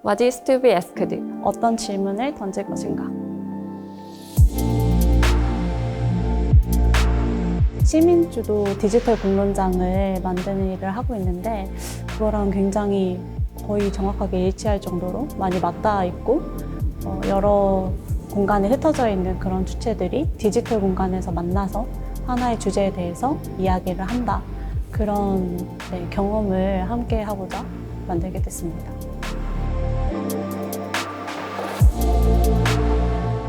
What is to be asked? 어떤 질문을 던질 것인가? 시민주도 디지털 공론장을 만드는 일을 하고 있는데 그거랑 굉장히 거의 정확하게 일치할 정도로 많이 맞닿아 있고 여러 공간에 흩어져 있는 그런 주체들이 디지털 공간에서 만나서 하나의 주제에 대해서 이야기를 한다. 그런 경험을 함께 하고자 만들게 됐습니다.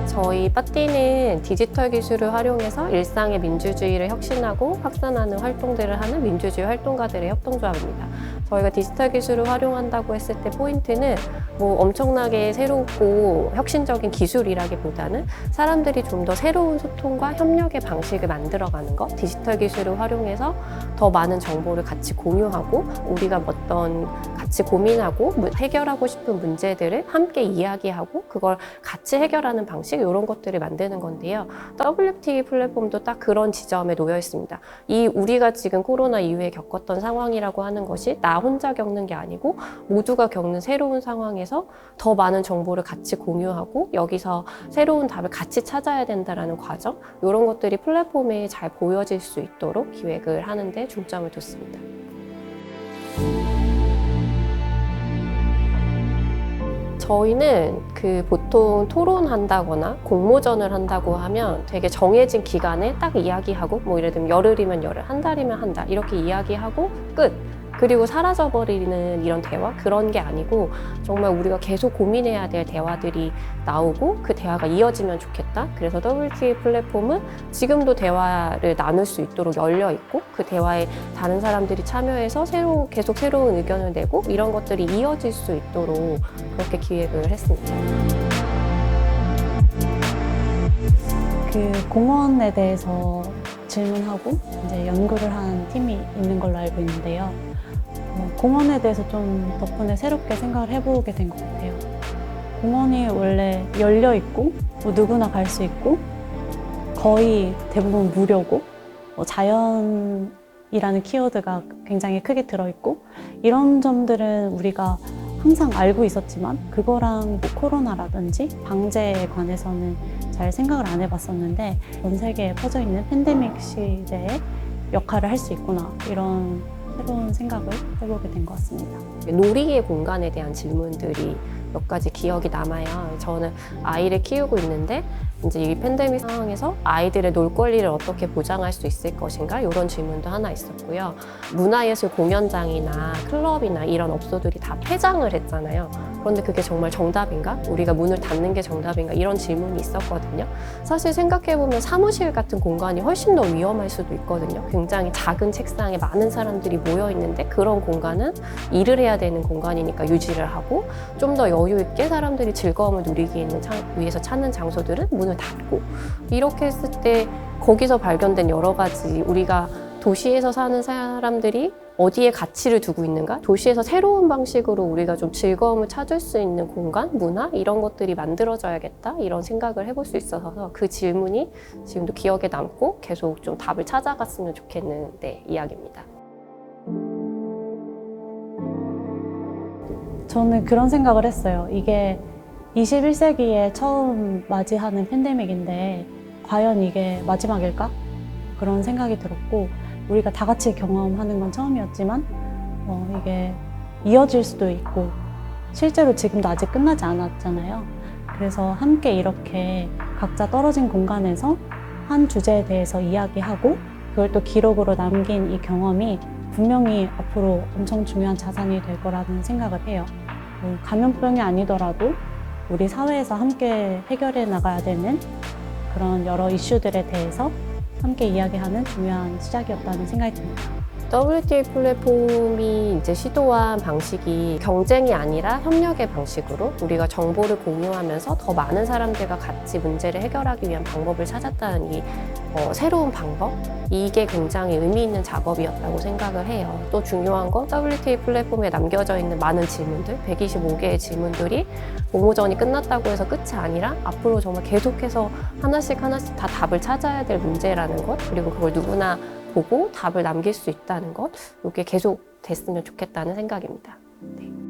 저희 빠띠는 디지털 기술을 활용해서 일상의 민주주의를 혁신하고 확산하는 활동들을 하는 민주주의 활동가들의 협동조합입니다. 저희가 디지털 기술을 활용한다고 했을 때 포인트는 뭐 엄청나게 새롭고 혁신적인 기술이라기보다는 사람들이 좀 더 새로운 소통과 협력의 방식을 만들어가는 것, 디지털 기술을 활용해서 더 많은 정보를 같이 공유하고 우리가 어떤 같이 고민하고 해결하고 싶은 문제들을 함께 이야기하고 그걸 같이 해결하는 방식 이런 것들을 만드는 건데요. WT 플랫폼도 딱 그런 지점에 놓여 있습니다. 이 우리가 지금 코로나 이후에 겪었던 상황이라고 하는 것이 나 혼자 겪는 게 아니고 모두가 겪는 새로운 상황에서 더 많은 정보를 같이 공유하고 여기서 새로운 답을 같이 찾아야 된다라는 과정 이런 것들이 플랫폼에 잘 보여질 수 있도록 기획을 하는데 중점을 뒀습니다. 저희는 보통 토론한다거나 공모전을 한다고 하면 되게 정해진 기간에 딱 이야기하고 뭐 예를 들면 열흘이면 열흘, 한 달이면 한 달 이렇게 이야기하고 끝! 그리고 사라져버리는 이런 대화? 그런 게 아니고 정말 우리가 계속 고민해야 될 대화들이 나오고 그 대화가 이어지면 좋겠다. 그래서 WTA 플랫폼은 지금도 대화를 나눌 수 있도록 열려 있고 그 대화에 다른 사람들이 참여해서 계속 새로운 의견을 내고 이런 것들이 이어질 수 있도록 그렇게 기획을 했습니다. 그 공원에 대해서 질문하고 이제 연구를 한 팀이 있는 걸로 알고 있는데요. 공원에 대해서 좀 덕분에 새롭게 생각을 해보게 된 것 같아요. 공원이 원래 열려 있고 누구나 갈 수 있고 거의 대부분 무료고 자연이라는 키워드가 굉장히 크게 들어있고 이런 점들은 우리가 항상 알고 있었지만 그거랑 코로나라든지 방제에 관해서는 잘 생각을 안 해봤었는데 전 세계에 퍼져 있는 팬데믹 시대에 역할을 할 수 있구나 이런 새로운 생각을 해보게 된 것 같습니다. 놀이의 공간에 대한 질문들이 몇 가지 기억이 남아요. 저는 아이를 키우고 있는데 이제 이 팬데믹 상황에서 아이들의 놀 권리를 어떻게 보장할 수 있을 것인가 이런 질문도 하나 있었고요. 문화예술 공연장이나 클럽이나 이런 업소들이 다 폐장을 했잖아요. 그런데 그게 정말 정답인가? 우리가 문을 닫는 게 정답인가? 이런 질문이 있었거든요. 사실 생각해보면 사무실 같은 공간이 훨씬 더 위험할 수도 있거든요. 굉장히 작은 책상에 많은 사람들이 모여 있는데 그런 공간은 일을 해야 되는 공간이니까 유지를 하고 좀 더 여유 있게 사람들이 즐거움을 누리기 위해서 찾는 장소들은 문을 닫고 이렇게 했을 때 거기서 발견된 여러 가지 우리가 도시에서 사는 사람들이 어디에 가치를 두고 있는가? 도시에서 새로운 방식으로 우리가 좀 즐거움을 찾을 수 있는 공간, 문화 이런 것들이 만들어져야겠다 이런 생각을 해볼 수 있어서 그 질문이 지금도 기억에 남고 계속 좀 답을 찾아갔으면 좋겠는 이야기입니다. 저는 그런 생각을 했어요. 이게 21세기에 처음 맞이하는 팬데믹인데 과연 이게 마지막일까? 그런 생각이 들었고 우리가 다 같이 경험하는 건 처음이었지만 이게 이어질 수도 있고 실제로 지금도 아직 끝나지 않았잖아요. 그래서 함께 이렇게 각자 떨어진 공간에서 한 주제에 대해서 이야기하고 그걸 또 기록으로 남긴 이 경험이 분명히 앞으로 엄청 중요한 자산이 될 거라는 생각을 해요. 감염병이 아니더라도 우리 사회에서 함께 해결해 나가야 되는 그런 여러 이슈들에 대해서 함께 이야기하는 중요한 시작이었다는 생각이 듭니다. WTA 플랫폼이 이제 시도한 방식이 경쟁이 아니라 협력의 방식으로 우리가 정보를 공유하면서 더 많은 사람들과 같이 문제를 해결하기 위한 방법을 찾았다는 이 새로운 방법? 이게 굉장히 의미 있는 작업이었다고 생각을 해요. 또 중요한 건 WTA 플랫폼에 남겨져 있는 많은 질문들, 125개의 질문들이 공모전이 끝났다고 해서 끝이 아니라 앞으로 정말 계속해서 하나씩 다 답을 찾아야 될 문제라는 것, 그리고 그걸 누구나 보고 답을 남길 수 있다는 것, 이게 계속 됐으면 좋겠다는 생각입니다. 네.